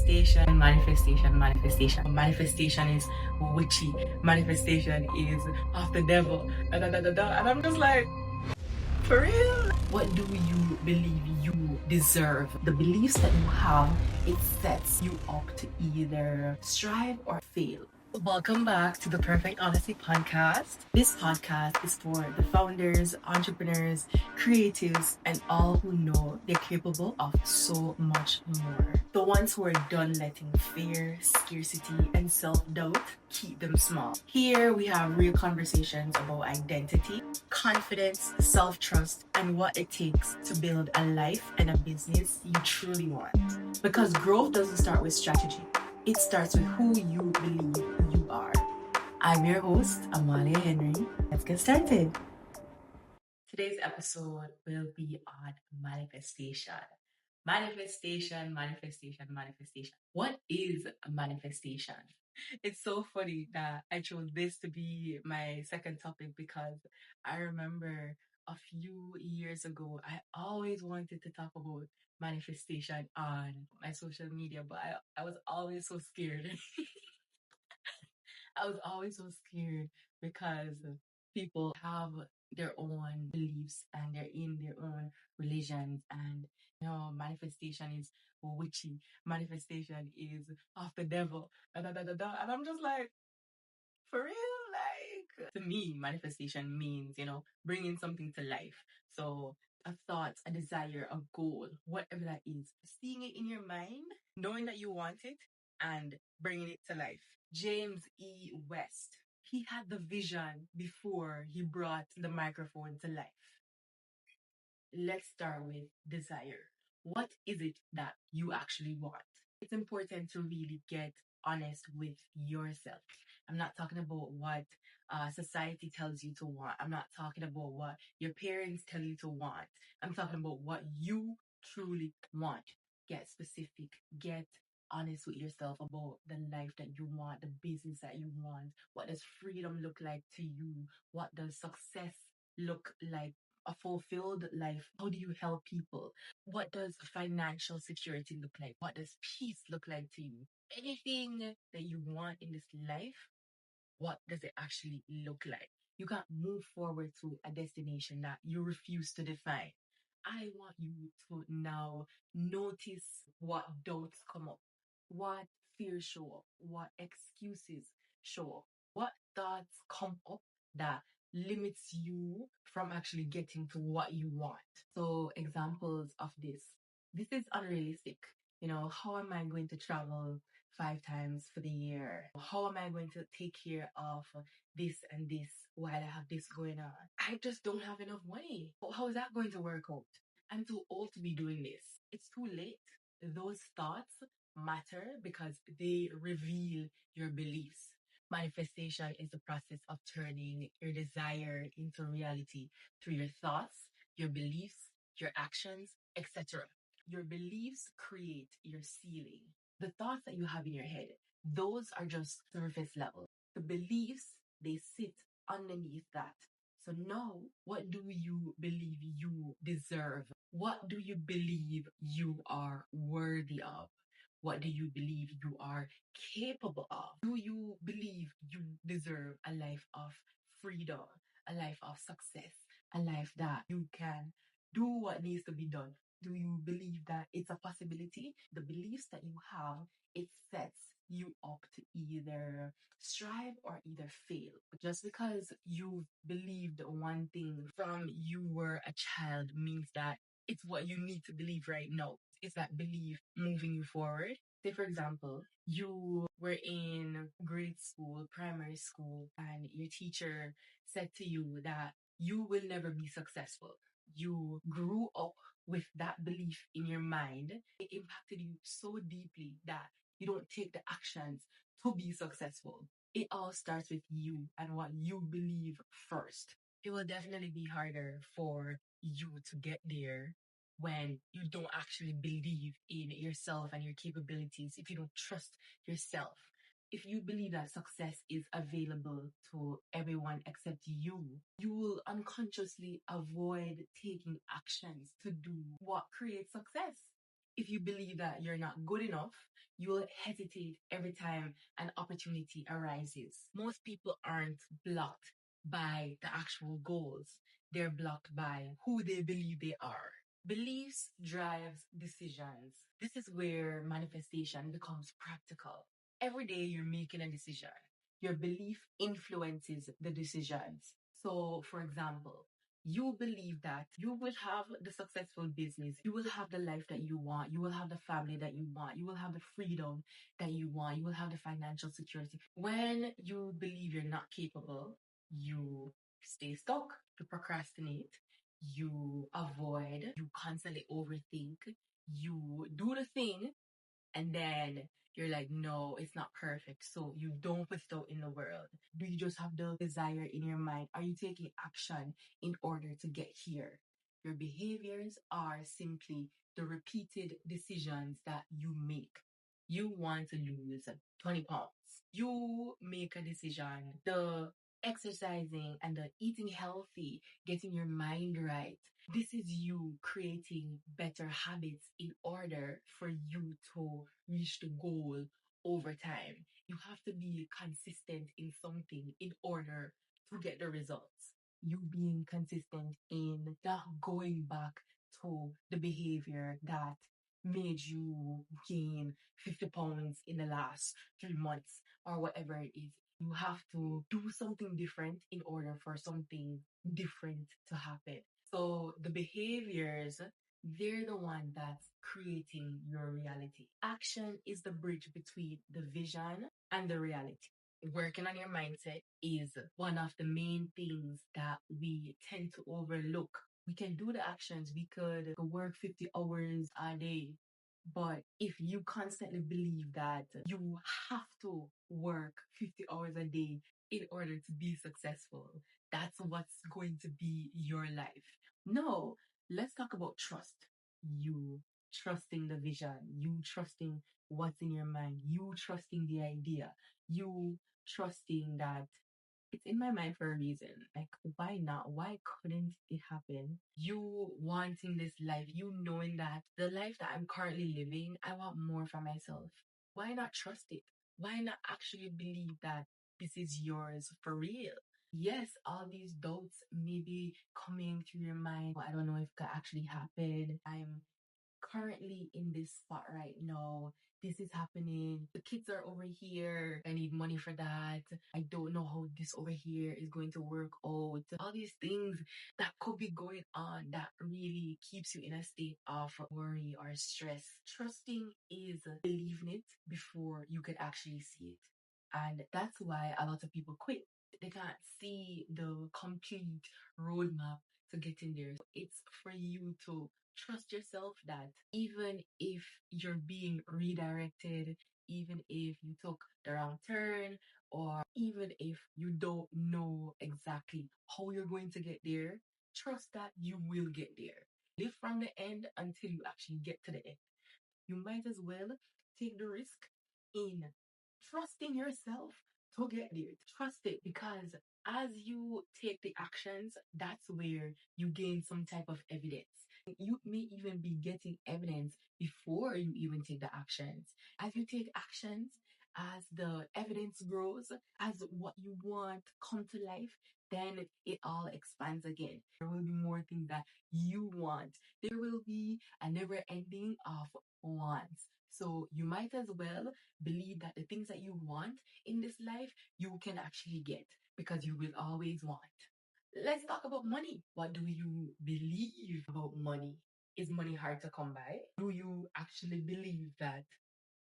Manifestation is witchy. Manifestation is of the devil. Da, da, da, da, da. And I'm just like, for real? What do you believe you deserve? The beliefs that you have, it sets you up to either strive or fail. Welcome back to the Perfect Honesty Podcast. This podcast is for the founders, entrepreneurs, creatives, and all who know they're capable of so much more. The ones who are done letting fear, scarcity, and self-doubt keep them small. Here we have real conversations about identity, confidence, self-trust, and what it takes to build a life and a business you truly want. Because growth doesn't start with strategy. It starts with who you believe you are. I'm your host, Amalia Henry. Let's get started. Today's episode will be on manifestation. Manifestation. What is a manifestation? It's so funny that I chose this to be my second topic because I remember a few years ago, I always wanted to talk about manifestation on my social media, but I was always so scared. I was always so scared because people have their own beliefs and they're in their own religions, and manifestation is witchy, manifestation is of the devil, da, da, da, da, da. And I'm just like, for real? Like, to me, manifestation means, bringing something to life. So a thought, a desire, a goal, whatever that is, seeing it in your mind, knowing that you want it, and bringing it to life. James E. West, he had the vision before he brought the microphone to life. Let's start with desire. What is it that you actually want? It's important to really get honest with yourself. I'm not talking about what society tells you to want. I'm not talking about what your parents tell you to want. I'm talking about what you truly want. Get specific. Get honest with yourself about the life that you want, the business that you want. What does freedom look like to you? What does success look like? A fulfilled life? How do you help people? What does financial security look like? What does peace look like to you? Anything that you want in this life, what does it actually look like? You can't move forward to a destination that you refuse to define. I want you to now notice what doubts come up, what fears show up, what excuses show up, what thoughts come up that limits you from actually getting to what you want. So examples of this. This is unrealistic. How am I going to travel 5 times for the year? How am I going to take care of this and this while I have this going on? I just don't have enough money. How is that going to work out? I'm too old to be doing this. It's too late. Those thoughts matter because they reveal your beliefs. Manifestation is the process of turning your desire into reality through your thoughts, your beliefs, your actions, etc. Your beliefs create your ceiling. The thoughts that you have in your head, those are just surface level. The beliefs, they sit underneath that. So now, what do you believe you deserve? What do you believe you are worthy of? What do you believe you are capable of? Do you believe you deserve a life of freedom, a life of success, a life that you can do what needs to be done? Do you believe that it's a possibility? The beliefs that you have, it sets you up to either strive or either fail. Just because you believed one thing from you were a child means that it's what you need to believe right now. It's that belief moving you forward. Say, for example, you were in grade school, primary school, and your teacher said to you that you will never be successful. You grew up with that belief in your mind. It impacted you so deeply that you don't take the actions to be successful. It all starts with you and what you believe first. It will definitely be harder for you to get there when you don't actually believe in yourself and your capabilities, if you don't trust yourself. If you believe that success is available to everyone except you, you will unconsciously avoid taking actions to do what creates success. If you believe that you're not good enough, You will hesitate every time an opportunity arises. Most people aren't blocked by the actual goals. They're blocked by who they believe they are. Beliefs drives decisions. This is where manifestation becomes practical. Every day you're making a decision. Your belief influences the decisions. So, for example, you believe that you will have the successful business, you will have the life that you want, you will have the family that you want, you will have the freedom that you want, you will have the financial security. When you believe you're not capable, you stay stuck, you procrastinate, you avoid, you constantly overthink, you do the thing, and then you're like, no, it's not perfect. So you don't put it out in the world. Do you just have the desire in your mind? Are you taking action in order to get here? Your behaviors are simply the repeated decisions that you make. You want to lose 20 pounds. You make a decision. The exercising and the eating healthy, getting your mind right. This is you creating better habits in order for you to reach the goal over time. You have to be consistent in something in order to get the results. You being consistent in not going back to the behavior that made you gain 50 pounds in the last 3 months or whatever it is. You have to do something different in order for something different to happen. So the behaviors, they're the one that's creating your reality. Action is the bridge between the vision and the reality. Working on your mindset is one of the main things that we tend to overlook. We can do the actions. We could work 50 hours a day. But if you constantly believe that you have to work 50 hours a day in order to be successful, that's what's going to be your life. No, let's talk about trust. You trusting the vision, you trusting what's in your mind, you trusting the idea, you trusting that it's in my mind for a reason. Like, why not? Why couldn't it happen? You wanting this life, you knowing that the life that I'm currently living, I want more for myself. Why not trust it? Why not actually believe that this is yours for real? Yes, all these doubts may be coming through your mind. I don't know if it could actually happen. I'm currently in this spot right now. This is happening. The kids are over here. I need money for that. I don't know how this over here is going to work out. All these things that could be going on that really keeps you in a state of worry or stress. Trusting is believing it before you can actually see it. And that's why a lot of people quit. They can't see the complete roadmap to getting there. So it's for you to trust yourself that even if you're being redirected, even if you took the wrong turn, or even if you don't know exactly how you're going to get there, trust that you will get there. Live from the end until you actually get to the end. You might as well take the risk in trusting yourself to get there. Trust it, because as you take the actions, that's where you gain some type of evidence. You may even be getting evidence before you even take the actions. As you take actions, as the evidence grows, as what you want come to life, then it all expands again. There will be more things that you want. There will be a never ending of wants. So you might as well believe that the things that you want in this life, you can actually get, because you will always want. Let's talk about money. What do you believe about money? Is money hard to come by? Do you actually believe that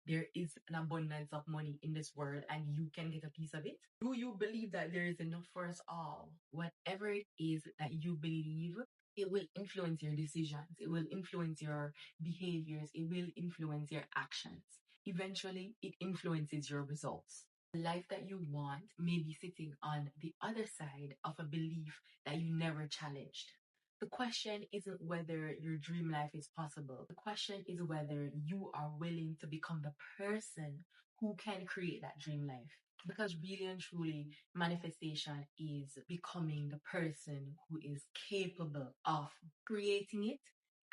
there is an abundance of money in this world and you can get a piece of it? Do you believe that there is enough for us all? Whatever it is that you believe, it will influence your decisions. It will influence your behaviors. It will influence your actions. Eventually, it influences your results. The life that you want may be sitting on the other side of a belief that you never challenged. The question isn't whether your dream life is possible. The question is whether you are willing to become the person who can create that dream life. Because really and truly, manifestation is becoming the person who is capable of creating it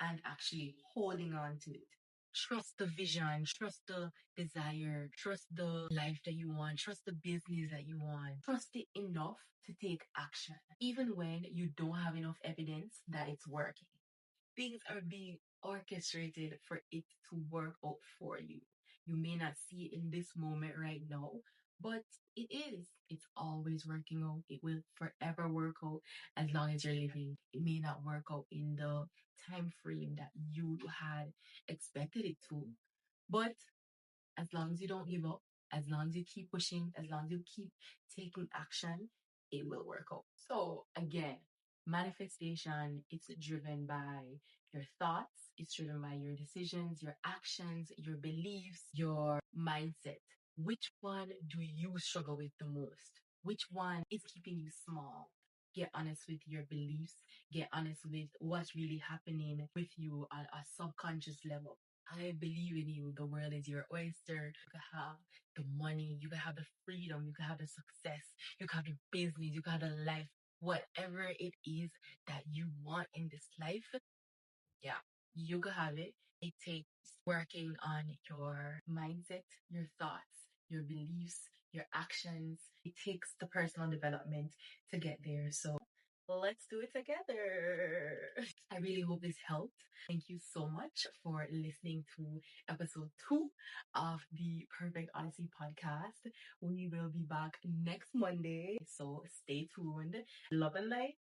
and actually holding on to it. Trust the vision, trust the desire, trust the life that you want, trust the business that you want. Trust it enough to take action, even when you don't have enough evidence that it's working. Things are being orchestrated for it to work out for you. You may not see it in this moment right now, but it is. It's always working out. It will forever work out as long as you're living. It may not work out in the time frame that you had expected it to, but as long as you don't give up, as long as you keep pushing, as long as you keep taking action, it will work out. So again, manifestation, it's driven by your thoughts, it's driven by your decisions, your actions, your beliefs, your mindset. Which one do you struggle with the most? Which one is keeping you small? Get honest with your beliefs. Get honest with what's really happening with you on a subconscious level. I believe in you. The world is your oyster. You can have the money, you can have the freedom, you can have the success, you can have the business, you can have the life, whatever it is that you want in this life. Yeah, you can have it. It takes working on your mindset, your thoughts, your beliefs, your actions. It takes the personal development to get there. So let's do it together. I really hope this helped. Thank you so much for listening to episode 2 of the Perfect Honesty podcast. We will be back next Monday. So stay tuned. Love and light.